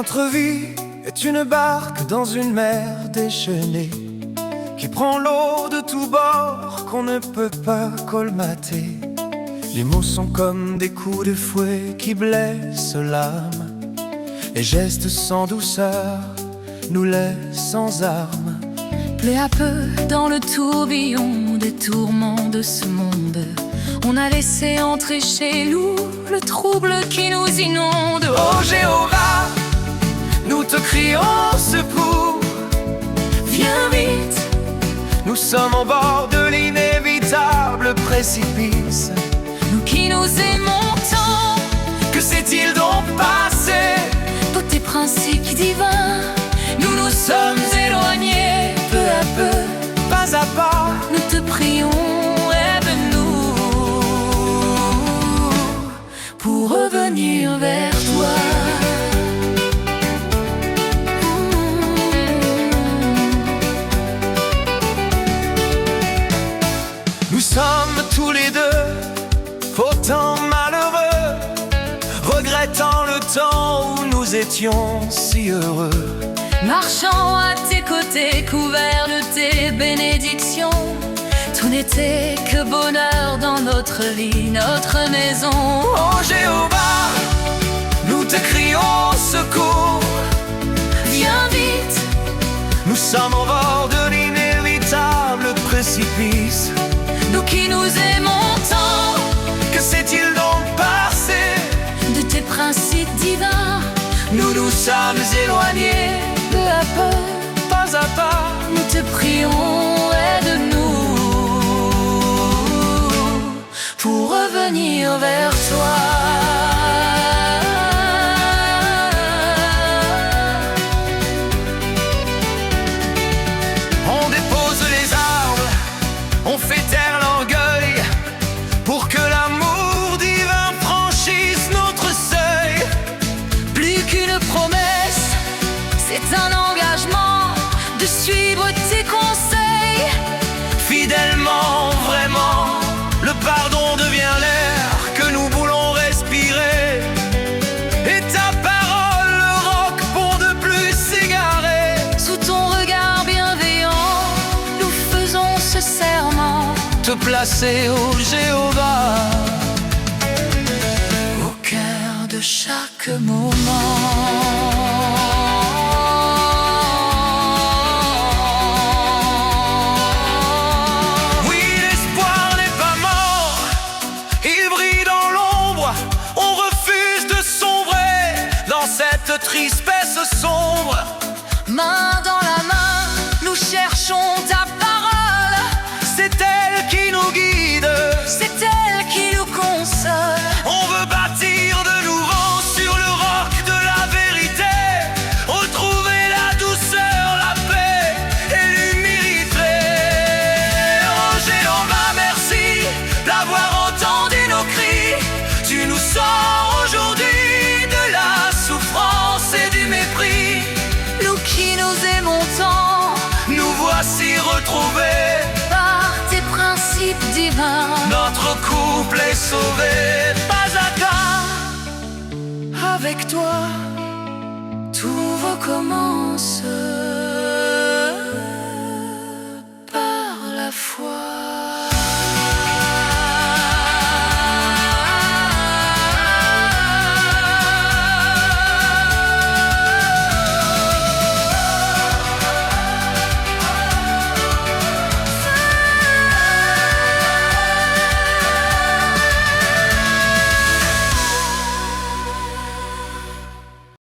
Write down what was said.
Notre vie est une barque dans une mer déchaînée qui prend l'eau de tous bords qu'on ne peut pas colmater. Les mots sont comme des coups de fouet qui blessent l'âme. Les gestes sans douceur nous laissent sans armes. Peu à peu, dans le tourbillon des tourments de ce monde, on a laissé entrer chez nous le trouble qui nous inonde. Oh Jéhovah, nous te crions secours. Viens vite, Nous sommes au bord de l'inévitable précipice. nous qui nous aimons tant, Que s'est-il donc passé? de tes principes divins, nous nous sommes éloignés peu à peu. Pas à pas, Nous te prions, aide-nous pour revenir vers toi. nous sommes tous les deux autant malheureux, regrettant le temps où nous étions si heureux. Marchant à tes côtés, couverts de tes bénédictions, tout n'était que bonheur dans notre vie, notre maison. Oh Jéhovah, nous te crions secours. Viens vite, Nous sommes au bord de l'inévitable précipice. nous qui nous aimons tant, Que s'est-il donc passé? de tes principes divins, Nous nous sommes éloignés, peu à peu. pas à pas. Nous te prions, aide-nous pour revenir vers toi. On dépose les armes, on fait taire l'orgueil, pour que l'amour divin franchisse notre seuil. Plus qu'une promesse, c'est un engagement de suivre tes conseils. Fidèlement, vraiment, le pardon devient l'air que nous voulons respirer. Et ta parole, le roc pour ne plus s'égarer. Sous ton regard bienveillant, nous faisons ce serment. Te placer, ô Jéhovah, Au cœur de chaque moment. oui, l'espoir n'est pas mort, il brille dans l'ombre. On refuse de sombrer dans cette tristesse sombre. Main dans la main, nous cherchons ta parole. C'est elle qui nous guide, C'est elle qui nous console. on veut bâtir de nouveau sur le roc de la vérité. Retrouver la douceur, la paix et l'humilité. Oh Jéhovah, merci d'avoir entendu nos cris. Tu nous sors aujourd'hui de la souffrance et du mépris. Nous qui nous aimons tant, Nous voici retrouvés, par tes principes divins. notre couple est sauvé. Pas à pas, Avec toi, tout recommence.